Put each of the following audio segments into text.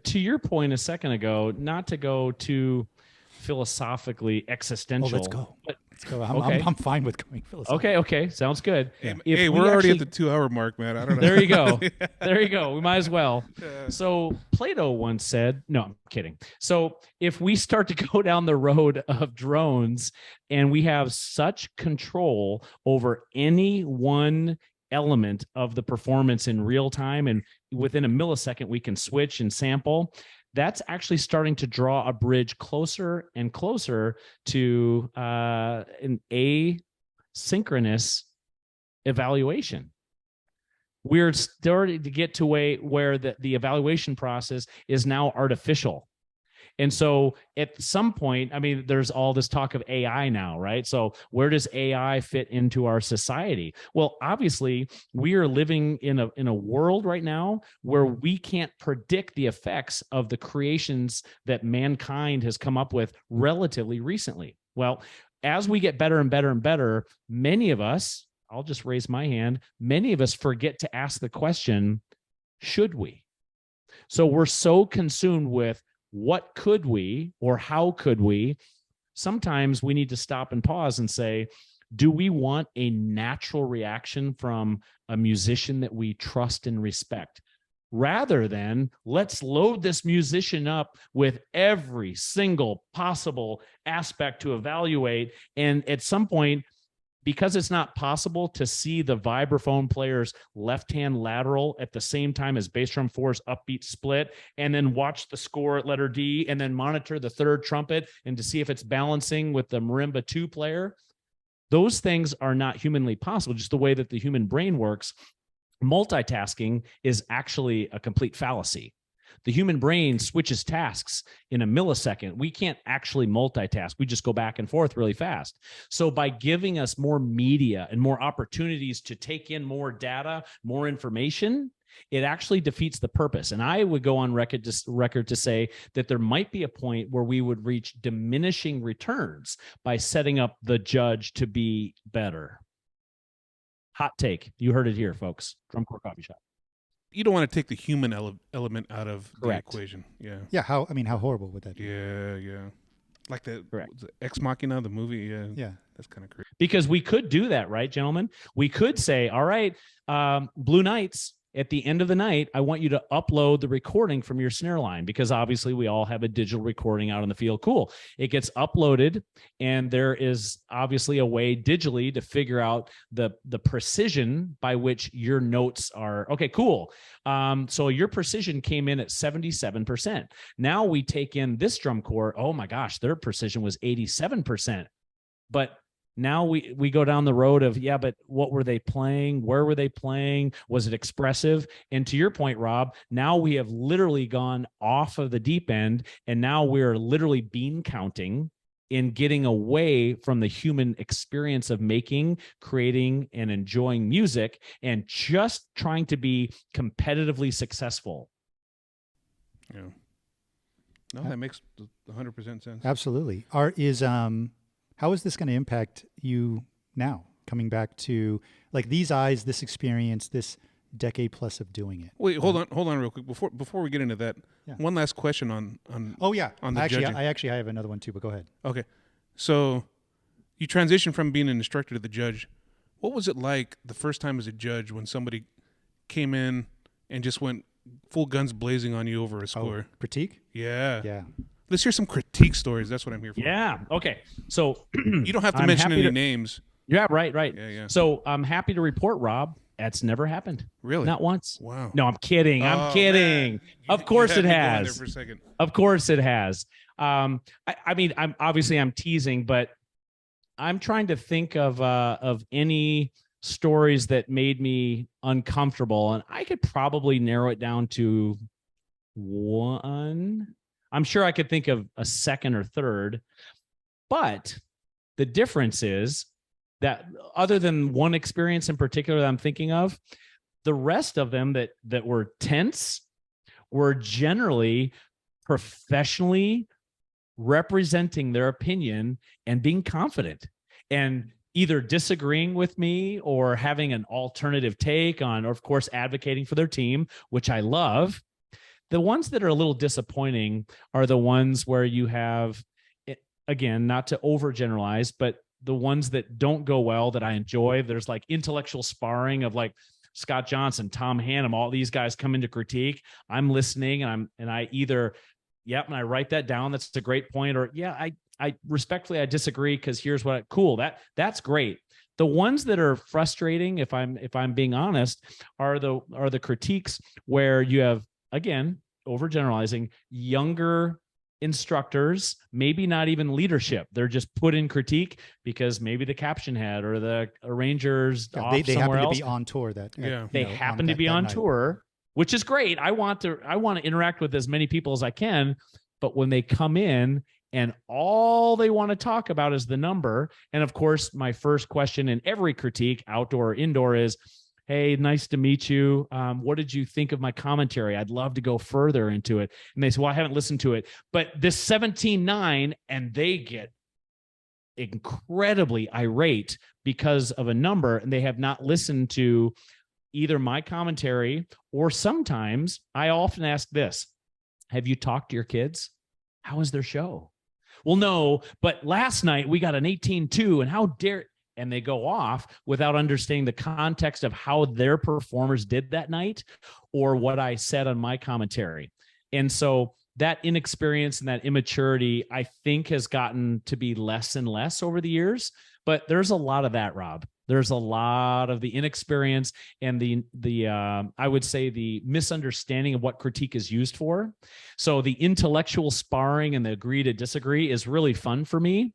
To your point a second ago, not to go too philosophically existential. Let's go. But, let's go. I'm fine with going philosophical. Okay. Sounds good. Hey, we're already at the 2-hour mark, man. I don't know. There you go. There you go. We might as well. So Plato once said, no, I'm kidding. So if we start to go down the road of drones and we have such control over any one element of the performance in real time, and within a millisecond, we can switch and sample, that's actually starting to draw a bridge closer and closer to an asynchronous evaluation. We're starting to get to where the evaluation process is now artificial. And so at some point, I mean, there's all this talk of AI now, right? So where does AI fit into our society? Well, obviously, we are living in a world right now where we can't predict the effects of the creations that mankind has come up with relatively recently. Well, as we get better and better and better, many of us, I'll just raise my hand, many of us forget to ask the question, should we? So we're so consumed with what could we or how could we? Sometimes we need to stop and pause and say, do we want a natural reaction from a musician that we trust and respect? Rather than let's load this musician up with every single possible aspect to evaluate. And at some point, because it's not possible to see the vibraphone player's left-hand lateral at the same time as bass drum 4's upbeat split, and then watch the score at letter D, and then monitor the third trumpet and to see if it's balancing with the marimba 2 player, those things are not humanly possible, just the way that the human brain works. Multitasking is actually a complete fallacy. The human brain switches tasks in a millisecond. We can't actually multitask. We just go back and forth really fast. So by giving us more media and more opportunities to take in more data, more information, it actually defeats the purpose. And I would go on record to say that there might be a point where we would reach diminishing returns by setting up the judge to be better. Hot take. You heard it here, folks. Drum Corps Coffee Shop. You don't want to take the human element out of the equation. Yeah. Yeah. How horrible would that be? Yeah. Like the Ex Machina, the movie. Yeah. That's kind of crazy. Because we could do that, right, gentlemen? We could say, all right, Blue Knights, at the end of the night, I want you to upload the recording from your snare line, because obviously we all have a digital recording out in the field. Cool. It gets uploaded, and there is obviously a way digitally to figure out the precision by which your notes are. Okay, cool. So your precision came in at 77%. Now we take in this drum corps. Oh my gosh, their precision was 87%. But now we go down the road of, yeah, but what were they playing? Where were they playing? Was it expressive? And to your point, Rob, now we have literally gone off of the deep end, and now we're literally bean counting in getting away from the human experience of making, creating, and enjoying music, and just trying to be competitively successful. Yeah. No, that makes 100% sense. Absolutely. How is this going to impact you now, coming back to like these eyes, this experience, this decade plus of doing it? Wait, hold on real quick. Before we get into that, one last question on the judging. I have another one too, but go ahead. Okay. So you transitioned from being an instructor to the judge. What was it like the first time as a judge when somebody came in and just went full guns blazing on you over a score? Critique? Yeah. Yeah. Let's hear some critique stories. That's what I'm here for. Yeah. Okay. So you don't have to mention any names. Yeah. Right. Yeah. So I'm happy to report, Rob, that's never happened. Really? Not once. Wow. No, I'm kidding. I'm kidding. Of course it has. For a second. Of course it has. I mean, I'm teasing, but I'm trying to think of any stories that made me uncomfortable, and I could probably narrow it down to one. I'm sure I could think of a second or third, but the difference is that other than one experience in particular that I'm thinking of, the rest of them that were tense were generally professionally representing their opinion and being confident and either disagreeing with me or having an alternative take on, or of course, advocating for their team, which I love. The ones that are a little disappointing are the ones where you have, again, not to overgeneralize, but the ones that don't go well that I enjoy. There's like intellectual sparring of like Scott Johnson, Tom Hannum, all these guys come into critique. I'm listening and I either, yep, and I write that down. That's a great point. Or yeah, I respectfully, I disagree because here's what cool. That's great. The ones that are frustrating, if I'm being honest, are the critiques where you have, again, overgeneralizing, younger instructors, maybe not even leadership. They're just put in critique because maybe the caption head or the arrangers off they somewhere happen else. to be on tour They happen to be on tour, which is great. I want to interact with as many people as I can, but when they come in and all they want to talk about is the number, and of course, my first question in every critique, outdoor or indoor, is, hey, nice to meet you. What did you think of my commentary? I'd love to go further into it. And they say, well, I haven't listened to it. But this 17.9, and they get incredibly irate because of a number, and they have not listened to either my commentary, or sometimes I often ask this: have you talked to your kids? How was their show? Well, no, but last night we got an 18.2, and how dare... And they go off without understanding the context of how their performers did that night or what I said on my commentary. And so that inexperience and that immaturity, I think, has gotten to be less and less over the years. But there's a lot of that, Rob. There's a lot of the inexperience and the I would say the misunderstanding of what critique is used for. So the intellectual sparring and the agree to disagree is really fun for me.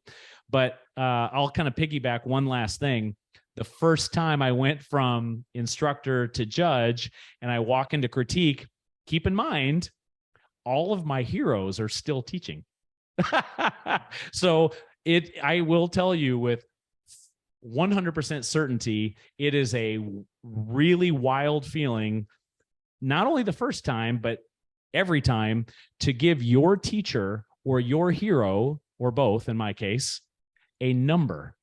But I'll kind of piggyback one last thing. The first time I went from instructor to judge and I walk into critique, keep in mind, all of my heroes are still teaching. So I will tell you with 100% certainty, it is a really wild feeling, not only the first time, but every time, to give your teacher or your hero, or both in my case, a number.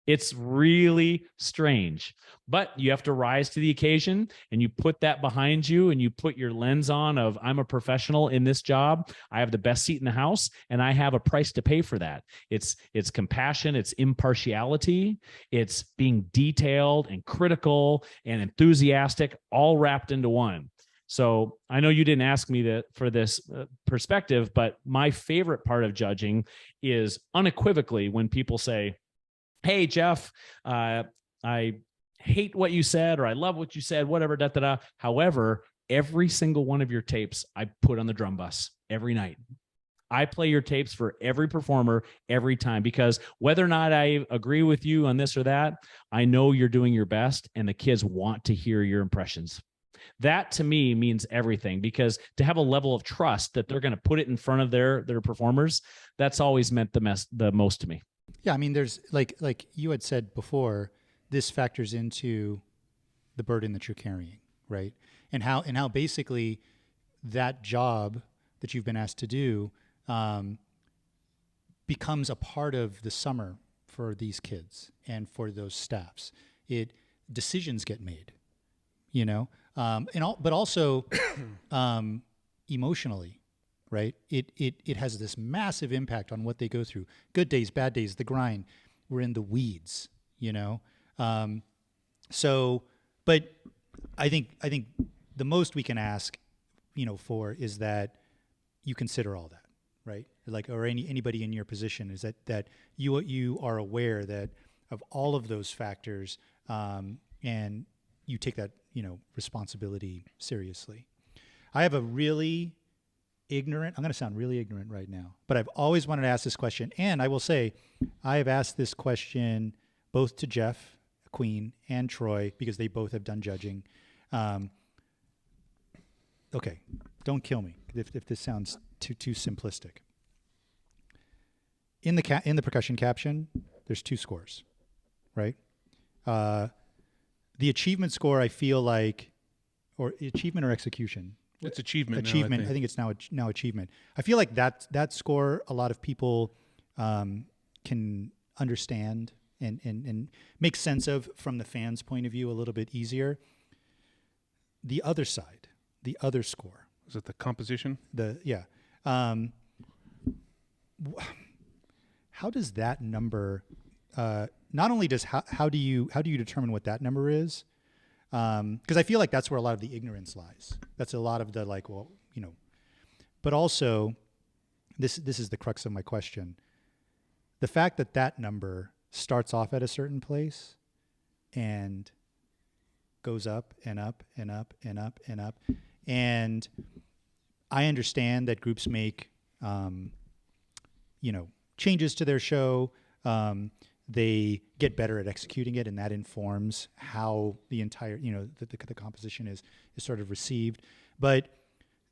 It's really strange, but you have to rise to the occasion, and you put that behind you, and you put your lens on of, I'm a professional in this job. I have the best seat in the house, and I have a price to pay for that. It's compassion, it's impartiality, it's being detailed and critical and enthusiastic, all wrapped into one. So I know you didn't ask me for this perspective, but my favorite part of judging is unequivocally when people say, hey, Jeff, I hate what you said, or I love what you said, whatever, da, da, da. However, every single one of your tapes I put on the drum bus every night. I play your tapes for every performer every time, because whether or not I agree with you on this or that, I know you're doing your best and the kids want to hear your impressions. That to me means everything, because to have a level of trust that they're going to put it in front of their performers, that's always meant the most to me. Yeah, I mean, there's like you had said before, this factors into the burden that you're carrying, right? And how basically that job that you've been asked to do becomes a part of the summer for these kids and for those staffs. Decisions get made, but also emotionally. Right. It has this massive impact on what they go through. Good days, bad days, the grind. We're in the weeds, So, but I think the most we can ask, for is that you consider all that, right? Like, or anybody in your position is that you are aware that of all of those factors, and you take that, responsibility seriously. I have a really I'm going to sound really ignorant right now, but I've always wanted to ask this question. And I will say, I have asked this question both to Jeff Queen and Troy, because they both have done judging. Okay, don't kill me if this sounds too simplistic. In the percussion caption, there's 2 scores, right? The achievement score, I feel like, or achievement or execution. It's achievement. Achievement. Now, I think it's now achievement. I feel like that score, a lot of people can understand and make sense of from the fans' point of view a little bit easier. The other side, the other score, Is it the composition? How does that number? Not only does how do you determine what that number is? Because I feel like that's where a lot of the ignorance lies. That's a lot of the but also this is the crux of my question. The fact that that number starts off at a certain place and goes up and up and up and up and up. And I understand that groups make, changes to their show. They get better at executing it, and that informs how the entire, the composition is sort of received. But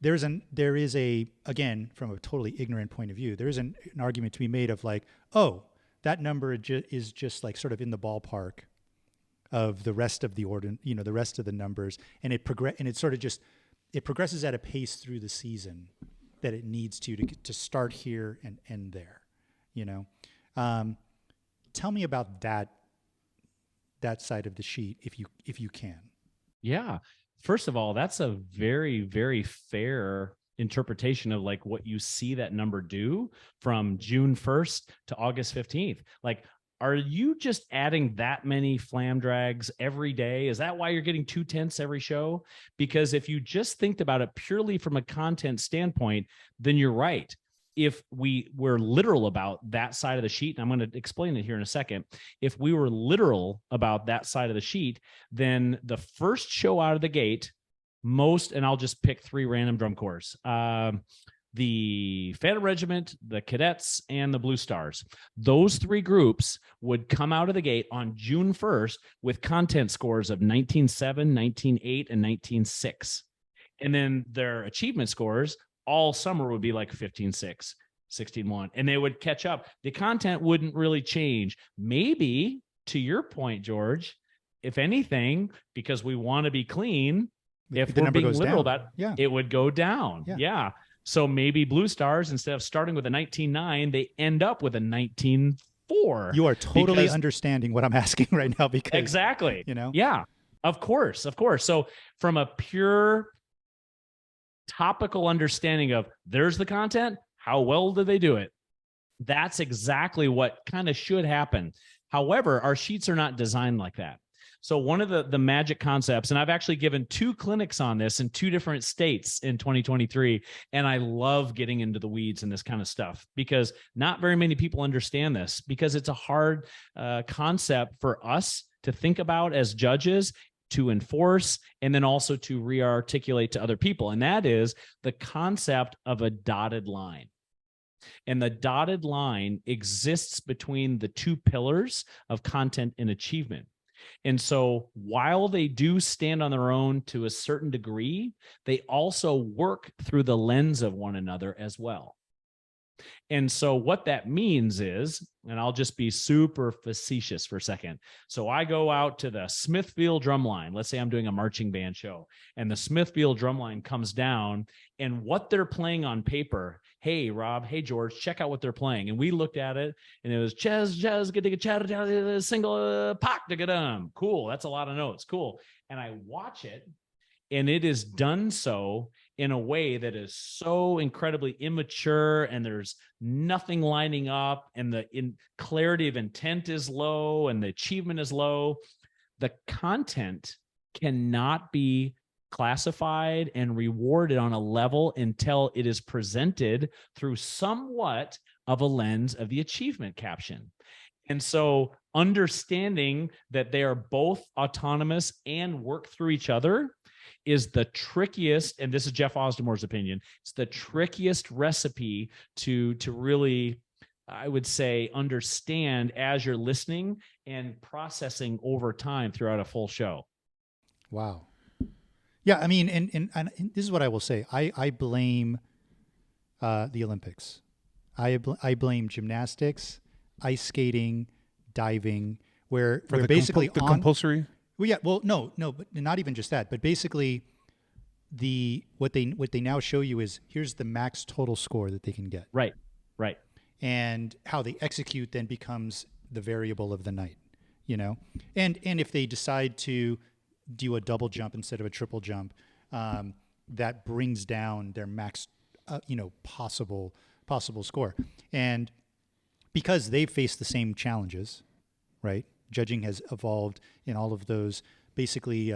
there is a, again, from a totally ignorant point of view, there is an argument to be made of like, oh, that number is just like sort of in the ballpark of the rest of the order, the rest of the numbers, and it progresses at a pace through the season that it needs to start here and end there, Tell me about that side of the sheet if you can. Yeah. First of all, that's a very, very fair interpretation of like what you see that number do from June 1st to August 15th. Like, are you just adding that many flam drags every day? Is that why you're getting 2/10 every show? Because if you just think about it purely from a content standpoint, then you're right. If we were literal about that side of the sheet, and I'm going to explain it here in a second. If we were literal about that side of the sheet, then the first show out of the gate, and I'll just pick 3 random drum corps, the Phantom Regiment, the Cadets, and the Blue Stars. Those 3 groups would come out of the gate on June 1st with content scores of 19.7, 19.8, and 19.6. And then their achievement scores all summer would be like 15.6, 16.1, and they would catch up. The content wouldn't really change. Maybe, to your point, George, if anything, because we want to be clean, if we're being literal about it, it would go down. Yeah. So maybe Blue Stars, instead of starting with a 19.9, they end up with a 19.4. You are totally understanding what I'm asking right now, because exactly. Yeah, of course. So from a pure topical understanding of there's the content, how well do they do it? That's exactly what kind of should happen. However, our sheets are not designed like that. So one of the magic concepts, and I've actually given 2 clinics on this in 2 different states in 2023, and I love getting into the weeds and this kind of stuff because not very many people understand this, because it's a hard concept for us to think about as judges, to enforce, and then also to re-articulate to other people. And that is the concept of a dotted line. And the dotted line exists between the 2 pillars of content and achievement. And so while they do stand on their own to a certain degree, they also work through the lens of one another as well. And so what that means is, and I'll just be super facetious for a second. So I go out to the Smithfield drumline. Let's say I'm doing a marching band show, and the Smithfield drumline comes down, and what they're playing on paper, hey, Rob, hey, George, check out what they're playing. And we looked at it, and it was jazz, single, pak, cool. That's a lot of notes. Cool. And I watch it, and it is done so in a way that is so incredibly immature, and there's nothing lining up, and the clarity of intent is low, and the achievement is low. The content cannot be classified and rewarded on a level until it is presented through somewhat of a lens of the achievement caption. And so understanding that they are both autonomous and work through each other is the trickiest, and this is Jeff Ausdemore's opinion, it's the trickiest recipe to really, I would say, understand as you're listening and processing over time throughout a full show. Wow. Yeah, I mean, and this is what I will say. I blame the Olympics. I blame gymnastics, ice skating, diving, where basically the compulsory. Well, yeah. Well, no, but not even just that. But basically, what they now show you is here's the max total score that they can get. Right. And how they execute then becomes the variable of the night. And if they decide to do a double jump instead of a triple jump, that brings down their max, possible score. And because they've faced the same challenges, right? Judging has evolved in all of those basically,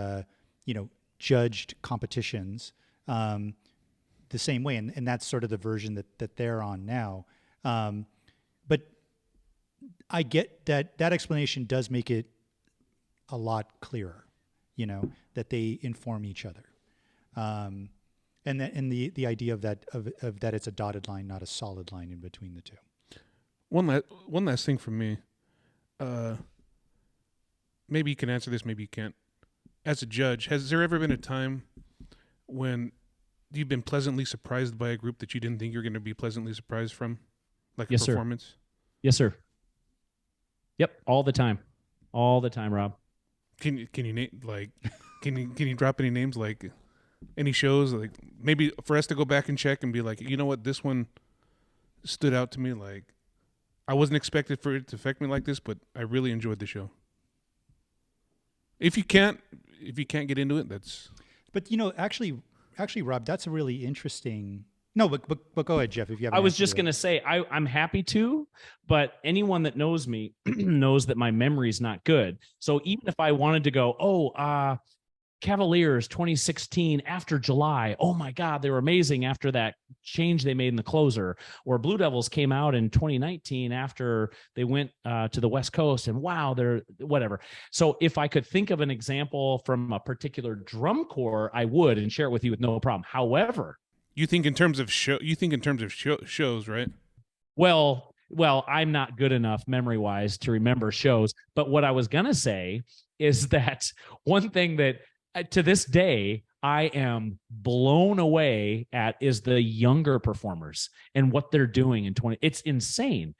judged competitions the same way. And that's sort of the version that they're on now. But I get that explanation does make it a lot clearer, that they inform each other. And the idea of that it's a dotted line, not a solid line in between the two. One last thing from me. Maybe you can answer this, maybe you can't. As a judge, has there ever been a time when you've been pleasantly surprised by a group that you didn't think you were going to be pleasantly surprised from, like Yes, a sir. performance? Yes, sir. Yep, all the time, Rob. Can you name can you drop any names, like any shows, like maybe for us to go back and check and be like, you know what, this one stood out to me, like I wasn't expected for it to affect me like this, but I really enjoyed the show. If you can't get into it, that's. But actually, Rob, that's a really interesting. No, but go ahead, Jeff. If you have. I was just gonna say I'm happy to, but anyone that knows me knows that my memory's not good. So even if I wanted to go, Cavaliers 2016 after July, oh my God, they were amazing after that change they made in the closer, or Blue Devils came out in 2019 after they went to the West Coast, and wow, they're whatever. So if I could think of an example from a particular drum corps, I would and share it with you with no problem. However, you think in terms of shows, right? Well, I'm not good enough memory-wise to remember shows, but what I was gonna say is that one thing that to this day I am blown away at is the younger performers and what they're doing in 20. It's insane.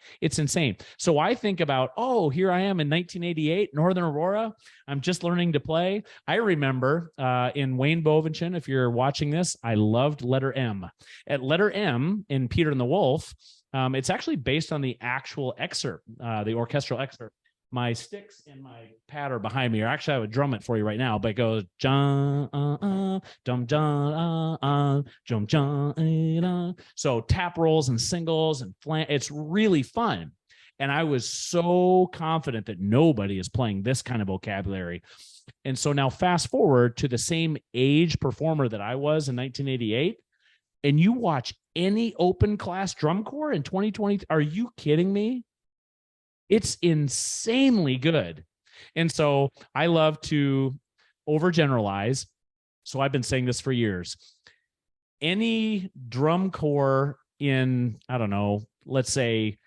So I think about, here I am in 1988, Northern Aurora. I'm just learning to play. I remember in Wayne Bovenchen, if you're watching this, I loved Letter M. At Letter M in Peter and the Wolf, it's actually based on the actual excerpt, the orchestral excerpt. My sticks and my pad are behind me. Or actually, I would drum it for you right now. But it goes John, dum John, jum John. So tap rolls and singles and it's really fun. And I was so confident that nobody is playing this kind of vocabulary. And so now fast forward to the same age performer that I was in 1988, and you watch any open class drum corps in 2020. Are you kidding me? It's insanely good. And so I love to overgeneralize. So I've been saying this for years. Any drum corps in, I don't know, let's say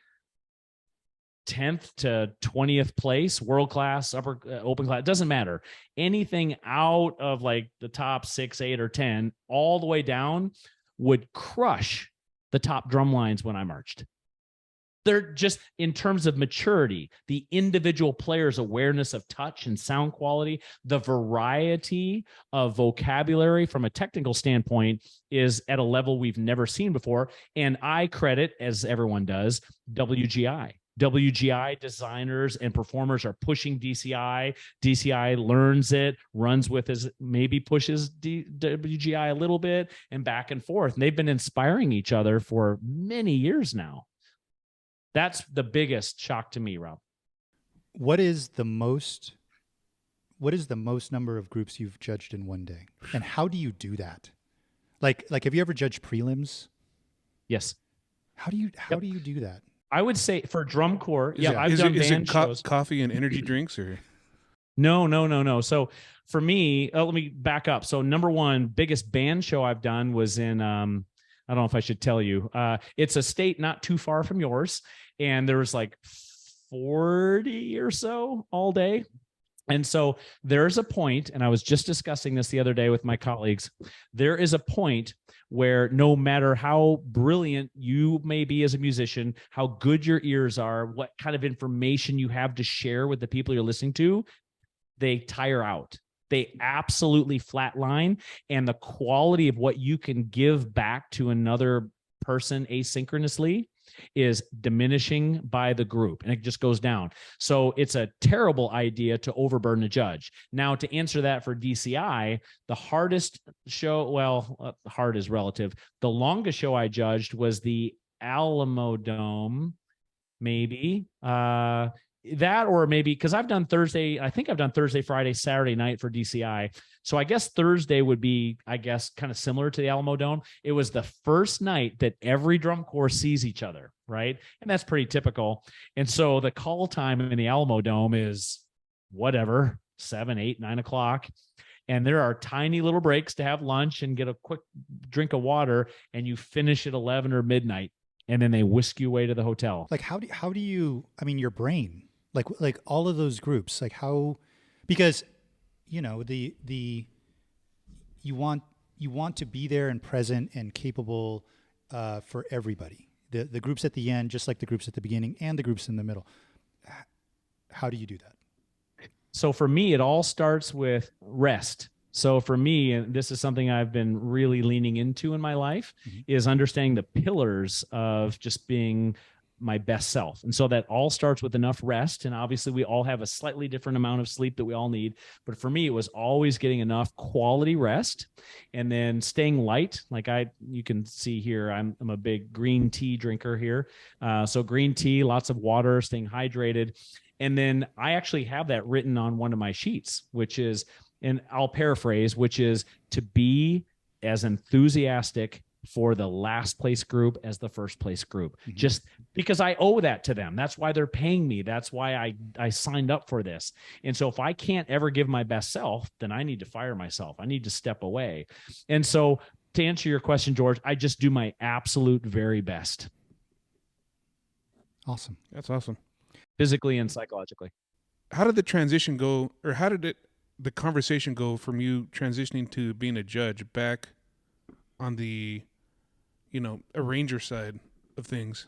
10th to 20th place, world class, upper open class, it doesn't matter. Anything out of like the top 6, 8, or 10, all the way down would crush the top drum lines when I marched. They're just, in terms of maturity, the individual player's awareness of touch and sound quality, the variety of vocabulary from a technical standpoint is at a level we've never seen before. And I credit, as everyone does, WGI. WGI designers and performers are pushing DCI. DCI learns it, runs with his, maybe pushes WGI a little bit, and back and forth. And they've been inspiring each other for many years now. That's the biggest shock to me, Rob. What is the most number of groups you've judged in one day? And how do you do that? Like have you ever judged prelims? Yes. How do you do that? I would say for drum corps, I've is done it band shows. Coffee and energy drinks, or? No. So for me, let me back up. So number one, biggest band show I've done was in I don't know if I should tell you. It's a state not too far from yours, and there was like 40 or so all day. And so there's a point, and I was just discussing this the other day with my colleagues. There is a point where no matter how brilliant you may be as a musician, how good your ears are, what kind of information you have to share with the people you're listening to, they tire out. They absolutely flatline, and the quality of what you can give back to another person asynchronously is diminishing by the group, and it just goes down. So it's a terrible idea to overburden a judge. Now, to answer that for DCI, the hardest show, well, hard is relative. The longest show I judged was the Alamo Dome, maybe. That, or maybe because I've done Thursday, I think I've done Thursday, Friday, Saturday night for DCI. So I guess Thursday would be, I guess, kind of similar to the Alamo Dome. It was the first night that every drum corps sees each other, right? And that's pretty typical. And so the call time in the Alamo Dome is whatever, 7, 8, 9 o'clock. And there are tiny little breaks to have lunch and get a quick drink of water, and you finish at 11 or midnight, and then they whisk you away to the hotel. Like, how do you, I mean, your brain, like all of those groups, like how, because, you know, you want to be there and present and capable for everybody. The groups at the end, just like the groups at the beginning and the groups in the middle. How do you do that? So for me, it all starts with rest. So for me, and this is something I've been really leaning into in my life, is understanding the pillars of just being my best self. And so that all starts with enough rest. And obviously we all have a slightly different amount of sleep that we all need. But for me, it was always getting enough quality rest and then staying light. Like you can see here, I'm a big green tea drinker here. So green tea, lots of water, staying hydrated. And then I actually have that written on one of my sheets, which is, and I'll paraphrase, which is to be as enthusiastic for the last place group as the first place group, just because I owe that to them. That's why they're paying me. That's why I signed up for this. And so if I can't ever give my best self, then I need to fire myself. I need to step away. And so to answer your question, George, I just do my absolute very best. Awesome. That's awesome. Physically and psychologically. How did the transition go, or how did the conversation go from you transitioning to being a judge back on the, arranger side of things?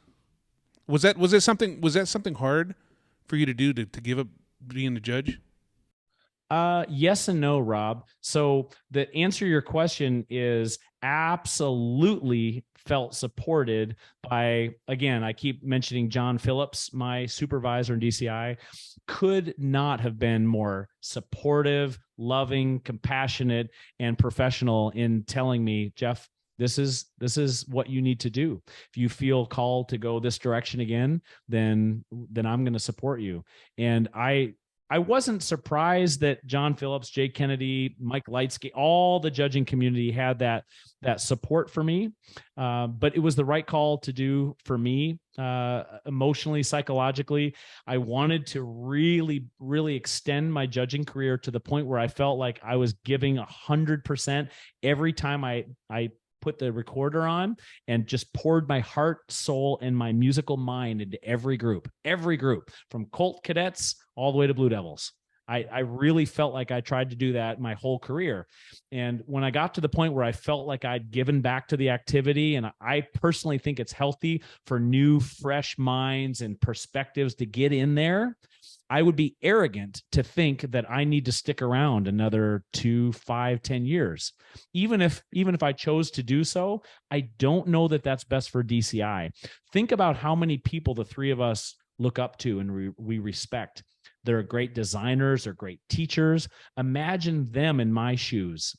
Was that something hard for you to do to give up being a judge? Yes and no, Rob. So the answer to your question is absolutely felt supported by, again, I keep mentioning John Phillips, my supervisor in DCI, could not have been more supportive, loving, compassionate, and professional in telling me, Jeff, this is what you need to do. If you feel called to go this direction again, then I'm going to support you. And I wasn't surprised that John Phillips, Jay Kennedy, Mike Lightsky, all the judging community had that support for me. But it was the right call to do for me, emotionally, psychologically. I wanted to really, really extend my judging career to the point where I felt like I was giving 100% every time I put the recorder on and just poured my heart, soul, and my musical mind into every group from Colt Cadets all the way to Blue Devils. I really felt like I tried to do that my whole career. And when I got to the point where I felt like I'd given back to the activity, and I personally think it's healthy for new, fresh minds and perspectives to get in there, I would be arrogant to think that I need to stick around another 2, 5, 10 years. Even if I chose to do so, I don't know that that's best for DCI. Think about how many people the three of us look up to and we respect. They're great designers, they're great teachers. Imagine them in my shoes.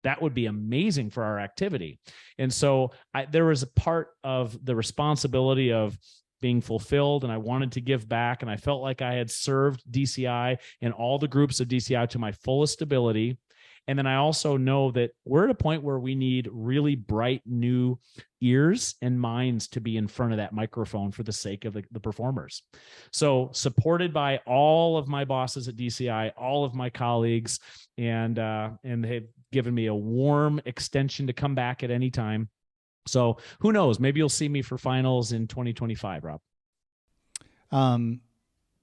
That would be amazing for our activity. And so there was a part of the responsibility of being fulfilled, and I wanted to give back, and I felt like I had served DCI and all the groups of DCI to my fullest ability. And then I also know that we're at a point where we need really bright new ears and minds to be in front of that microphone for the sake of the performers. So supported by all of my bosses at DCI, all of my colleagues, and they've given me a warm extension to come back at any time. So who knows? Maybe you'll see me for finals in 2025, Rob.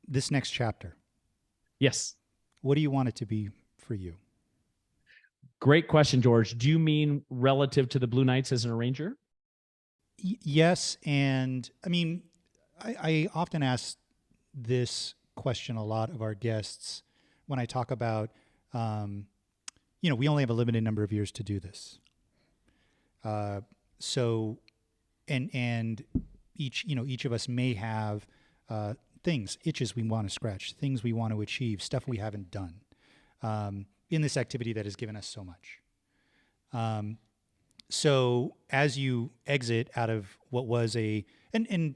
This next chapter. Yes. What do you want it to be for you? Great question, George. Do you mean relative to the Blue Knights as an arranger? Yes. And I mean, I often ask this question a lot of our guests when I talk about, we only have a limited number of years to do this. So, and each of us may have itches we want to scratch, things we want to achieve, stuff we haven't done in this activity that has given us so much. So as you exit out of what was and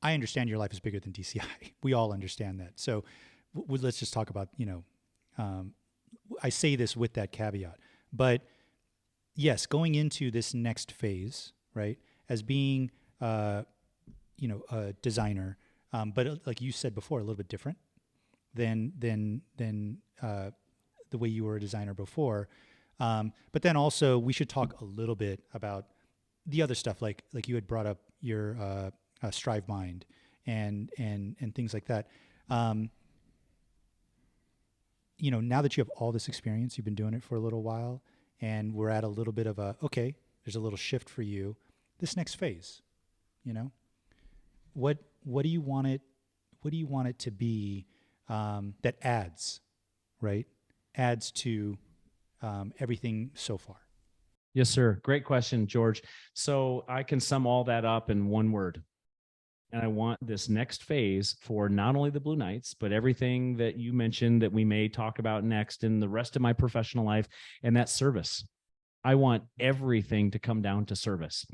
I understand your life is bigger than DCI. We all understand that. So let's just talk about, I say this with that caveat, but yes, going into this next phase, right, as being, a designer, but like you said before, a little bit different than the way you were a designer before. But then also we should talk a little bit about the other stuff, like you had brought up your Strive Mind and things like that. Now that you have all this experience, you've been doing it for a little while, and we're at a little bit of there's a little shift for you. This next phase, what do you want it to be that adds to everything so far? Yes, sir. Great question, George. So I can sum all that up in one word. And I want this next phase for not only the Blue Knights, but everything that you mentioned that we may talk about next in the rest of my professional life, and that's service. I want everything to come down to service.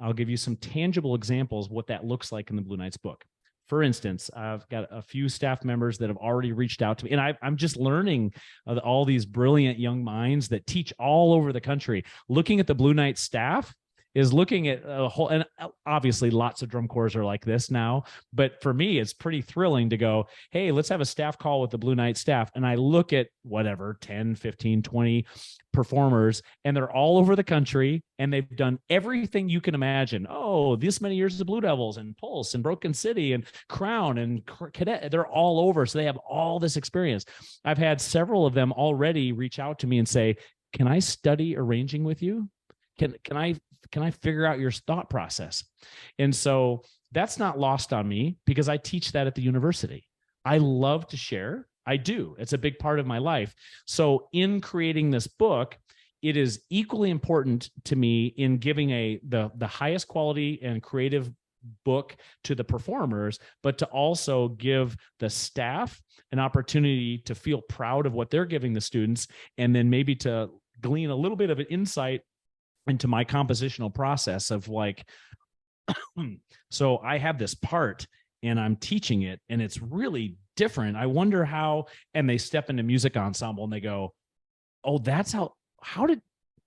I'll give you some tangible examples of what that looks like in the Blue Knights book. For instance, I've got a few staff members that have already reached out to me, and I'm just learning all these brilliant young minds that teach all over the country. Looking at the Blue Knights staff is looking at a whole, and obviously lots of drum corps are like this now, but for me, it's pretty thrilling to go, hey, let's have a staff call with the Blue Knights staff. And I look at whatever, 10, 15, 20 performers, and they're all over the country, and they've done everything you can imagine. Oh, this many years of Blue Devils and Pulse and Broken City and Crown and Cadet, they're all over. So they have all this experience. I've had several of them already reach out to me and say, can I study arranging with you? Can I figure out your thought process? And so that's not lost on me because I teach that at the university. I love to share. I do. It's a big part of my life. So in creating this book, it is equally important to me in giving the highest quality and creative book to the performers, but to also give the staff an opportunity to feel proud of what they're giving the students, and then maybe to glean a little bit of an insight into my compositional process of like, so I have this part and I'm teaching it and it's really different. I wonder how, and they step into music ensemble and they go, oh, that's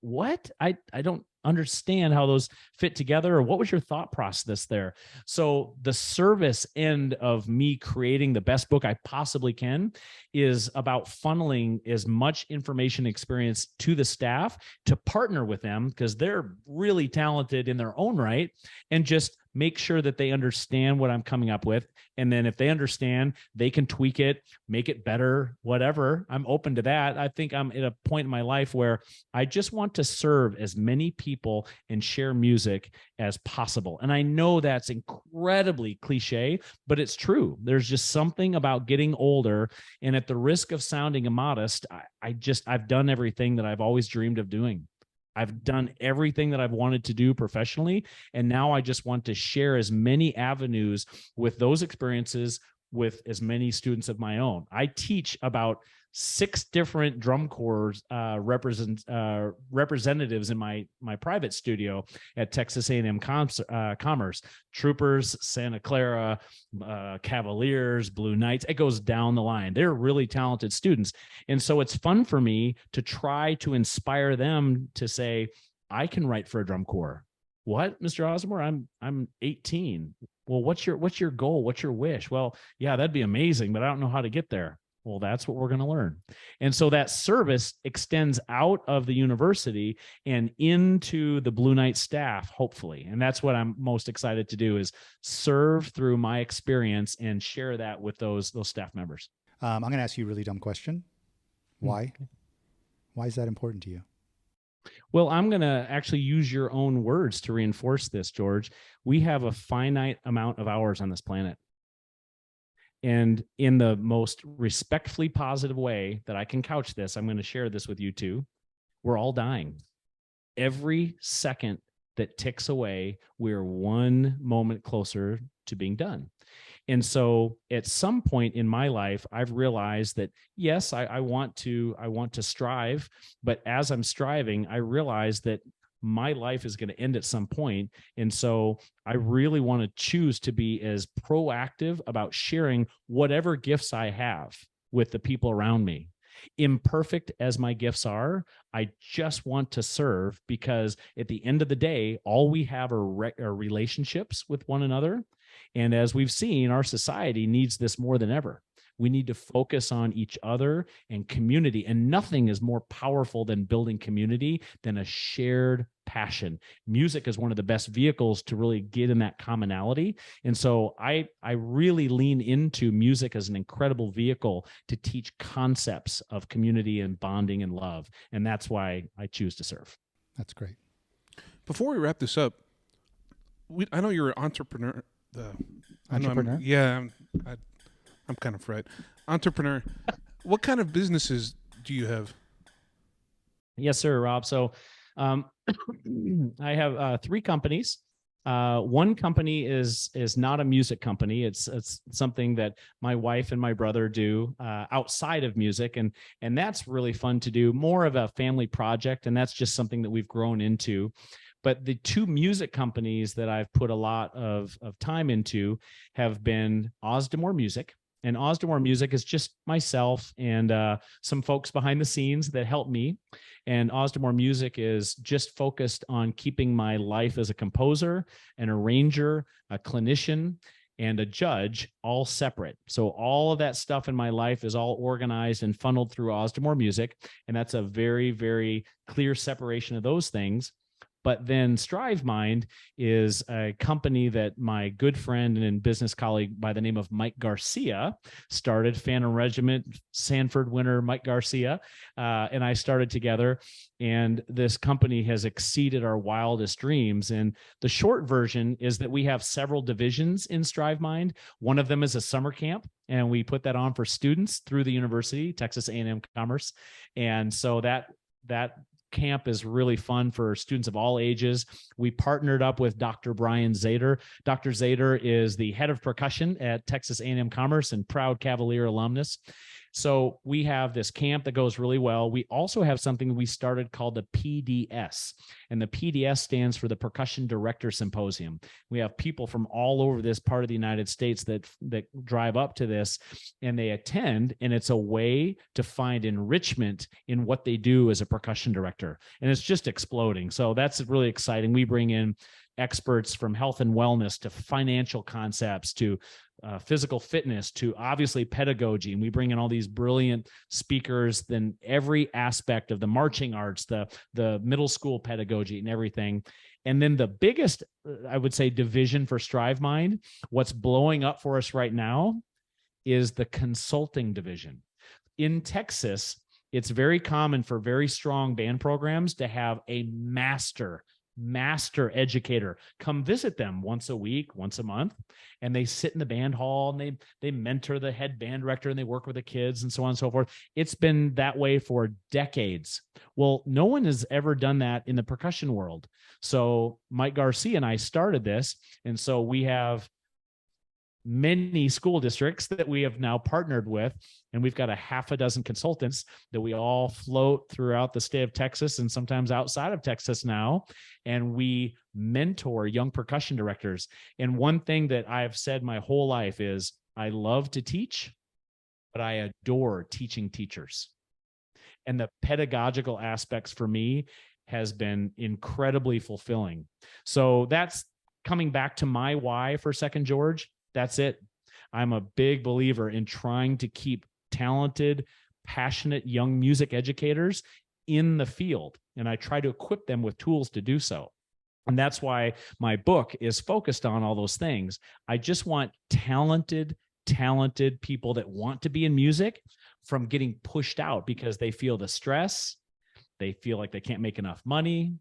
what? I don't understand how those fit together, or what was your thought process there? So the service end of me creating the best book I possibly can is about funneling as much information experience to the staff to partner with them, because they're really talented in their own right, and just make sure that they understand what I'm coming up with. And then if they understand, they can tweak it, make it better, whatever. I'm open to that. I think I'm at a point in my life where I just want to serve as many people and share music as possible. And I know that's incredibly cliche, but it's true. There's just something about getting older, and at the risk of sounding immodest, I've done everything that I've always dreamed of doing. I've done everything that I've wanted to do professionally, and now I just want to share as many avenues with those experiences with as many students of my own. I teach about 6 different drum corps representatives in my private studio at Texas A&M Commerce. Troopers, Santa Clara, Cavaliers, Blue Knights. It goes down the line. They're really talented students. And so it's fun for me to try to inspire them to say, I can write for a drum corps. What, Mr. Ausdemore? I'm 18. Well, what's your goal? What's your wish? Well, yeah, that'd be amazing, but I don't know how to get there. Well, that's what we're going to learn. And so that service extends out of the university and into the Blue Knight staff, hopefully. And that's what I'm most excited to do, is serve through my experience and share that with those staff members. I'm going to ask you a really dumb question. Why? Why is that important to you? Well, I'm going to actually use your own words to reinforce this, George. We have a finite amount of hours on this planet. And in the most respectfully positive way that I can couch this, I'm going to share this with you too. We're all dying. Every second that ticks away, we're one moment closer to being done. And so at some point in my life, I've realized that, yes, I want to strive, but as I'm striving, I realize that my life is going to end at some point. And so I really want to choose to be as proactive about sharing whatever gifts I have with the people around me. Imperfect as my gifts are, I just want to serve, because at the end of the day, all we have are relationships with one another. And as we've seen, our society needs this more than ever. We need to focus on each other and community. And nothing is more powerful than building community than a shared passion. Music is one of the best vehicles to really get in that commonality. And so I really lean into music as an incredible vehicle to teach concepts of community and bonding and love. And that's why I choose to serve. That's great. Before we wrap this up, I know you're an entrepreneur. Entrepreneur? I'm kind of fried. Entrepreneur. What kind of businesses do you have? Yes, sir, Rob. So I have 3 companies. One company is not a music company. It's something that my wife and my brother do outside of music, and that's really fun to do. More of a family project, and that's just something that we've grown into. But the 2 music companies that I've put a lot of time into have been Ausdemore Music. And Ausdemore Music is just myself and some folks behind the scenes that help me. And Ausdemore Music is just focused on keeping my life as a composer, an arranger, a clinician, and a judge all separate. So all of that stuff in my life is all organized and funneled through Ausdemore Music. And that's a very, very clear separation of those things. But then Strive Mind is a company that my good friend and business colleague by the name of Mike Garcia started. Phantom Regiment, Sanford winner Mike Garcia, and I started together. And this company has exceeded our wildest dreams. And the short version is that we have several divisions in Strive Mind. One of them is a summer camp, and we put that on for students through the university, Texas A&M Commerce. And so that camp is really fun for students of all ages. We partnered up with Dr. Brian Zader. Dr. Zader is the head of percussion at Texas A&M Commerce and proud Cavalier alumnus. So we have this camp that goes really well. We also have something we started called the PDS, and the PDS stands for the Percussion Director Symposium. We have people from all over this part of the United States that drive up to this, and they attend, and it's a way to find enrichment in what they do as a percussion director. And it's just exploding. So that's really exciting. We bring in experts from health and wellness to financial concepts to physical fitness to obviously pedagogy. And we bring in all these brilliant speakers, then every aspect of the marching arts, the middle school pedagogy and everything. And then the biggest, I would say, division for Strive Mind, what's blowing up for us right now is the consulting division. In Texas, it's very common for very strong band programs to have a master educator come visit them once a week, once a month, and they sit in the band hall and they mentor the head band director and they work with the kids and so on and so forth. It's been that way for decades. Well, no one has ever done that in the percussion world. So Mike Garcia and I started this, and so we have many school districts that we have now partnered with, and we've got a half a dozen consultants that we all float throughout the state of Texas and sometimes outside of Texas now, and we mentor young percussion directors. And one thing that I've said my whole life is I love to teach, but I adore teaching teachers. And the pedagogical aspects for me has been incredibly fulfilling. So that's coming back to my why for Second George. That's it. I'm a big believer in trying to keep talented, passionate young music educators in the field, and I try to equip them with tools to do so. And that's why my book is focused on all those things. I just want talented people that want to be in music from getting pushed out because they feel the stress, they feel like they can't make enough money,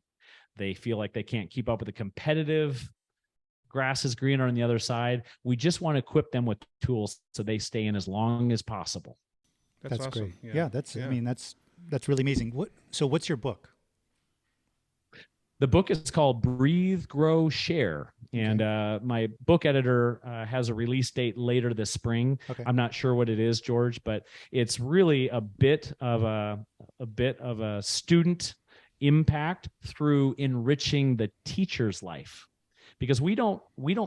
they feel like they can't keep up with the competitive grass is greener on the other side. We just want to equip them with tools so they stay in as long as possible. That's awesome. great. Yeah, I mean, that's really amazing. What's your book? The book is called Breathe, Grow, Share. And my book editor has a release date later this spring. Okay. I'm not sure what it is, George, but it's really a bit of a student impact through enriching the teacher's life. Because we don't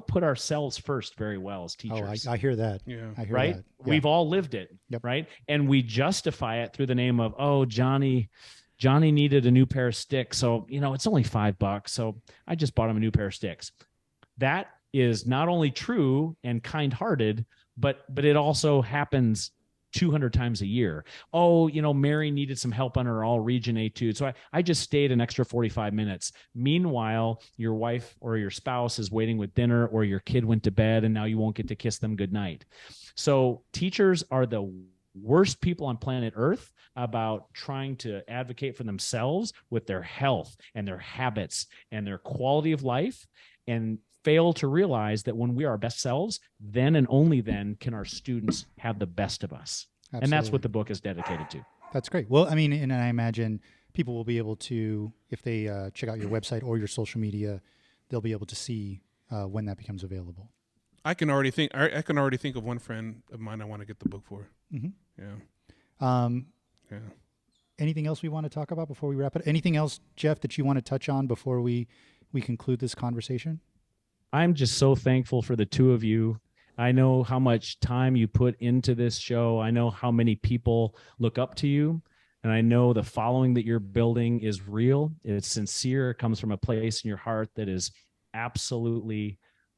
put ourselves first very well as teachers. I hear that. Yeah. I hear right? that. Yeah. We've all lived it, Yep. right? And we justify it through the name of, oh, Johnny needed a new pair of sticks. So, it's only $5. So I just bought him a new pair of sticks. That is not only true and kind-hearted, but it also happens 200 times a year. Oh, Mary needed some help on her all region etude. So I just stayed an extra 45 minutes. Meanwhile, your wife or your spouse is waiting with dinner, or your kid went to bed and now you won't get to kiss them goodnight. So teachers are the worst people on planet Earth about trying to advocate for themselves with their health and their habits and their quality of life, and fail to realize that when we are our best selves, then and only then can our students have the best of us. Absolutely. And that's what the book is dedicated to. That's great. Well, I mean, and I imagine people will be able to, if they check out your website or your social media, they'll be able to see when that becomes available. I can already think of one friend of mine I want to get the book for. Mm-hmm. Yeah. Yeah. Anything else we want to talk about before we wrap it? Anything else, Jeff, that you want to touch on before we conclude this conversation? I'm just so thankful for the two of you. I know how much time you put into this show. I know how many people look up to you. And I know the following that you're building is real. It's sincere. It comes from a place in your heart that is absolutely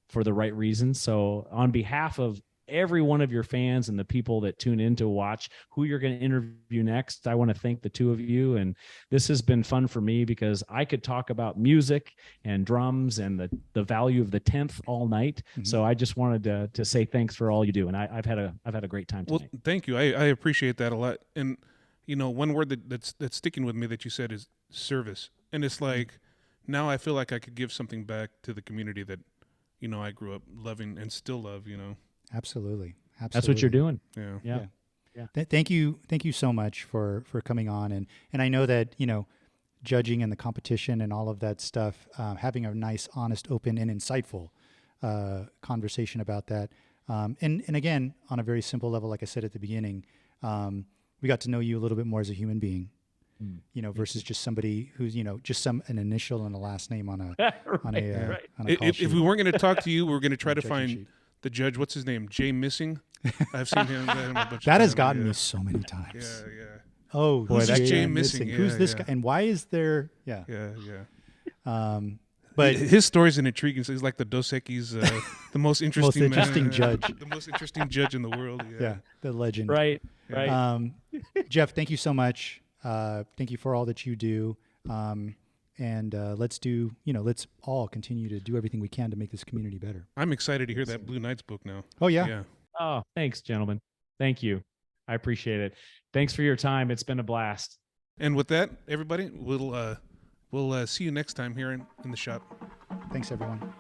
for the right reasons. So on behalf of every one of your fans and the people that tune in to watch who you're going to interview next, I want to thank the two of you. And this has been fun for me because I could talk about music and drums and the value of the 10th all night. Mm-hmm. So I just wanted to say thanks for all you do. And I've had a great time tonight. Well, thank you. I appreciate that a lot. And one word that's sticking with me that you said is service. And it's like, now I feel like I could give something back to the community that, I grew up loving and still love, Absolutely. That's what you're doing. Yeah. Thank you so much for coming on. And I know that, judging and the competition and all of that stuff, having a nice, honest, open, and insightful conversation about that. And again, on a very simple level, like I said at the beginning, we got to know you a little bit more as a human being, versus just somebody who's, just an initial and a last name on a on a call sheet. If we weren't going to talk to you, we were going to try to find the judge. What's his name? Jay Missing. I've seen him a bunch that of has times. gotten me so many times. Yeah. Oh, boy, that's Jay Missing. Yeah, who's this guy? And why is there? Yeah. But his story's an intriguing. So he's like the Dos Equis, the most interesting judge, the most interesting judge in the world. Yeah, the legend. Right. Jeff, thank you so much. Thank you for all that you do. And let's all continue to do everything we can to make this community better. I'm excited to hear that Blue Knights book now. Oh yeah. Oh, thanks, gentlemen. Thank you. I appreciate it. Thanks for your time. It's been a blast. And with that, everybody, we'll see you next time here in the shop. Thanks, everyone.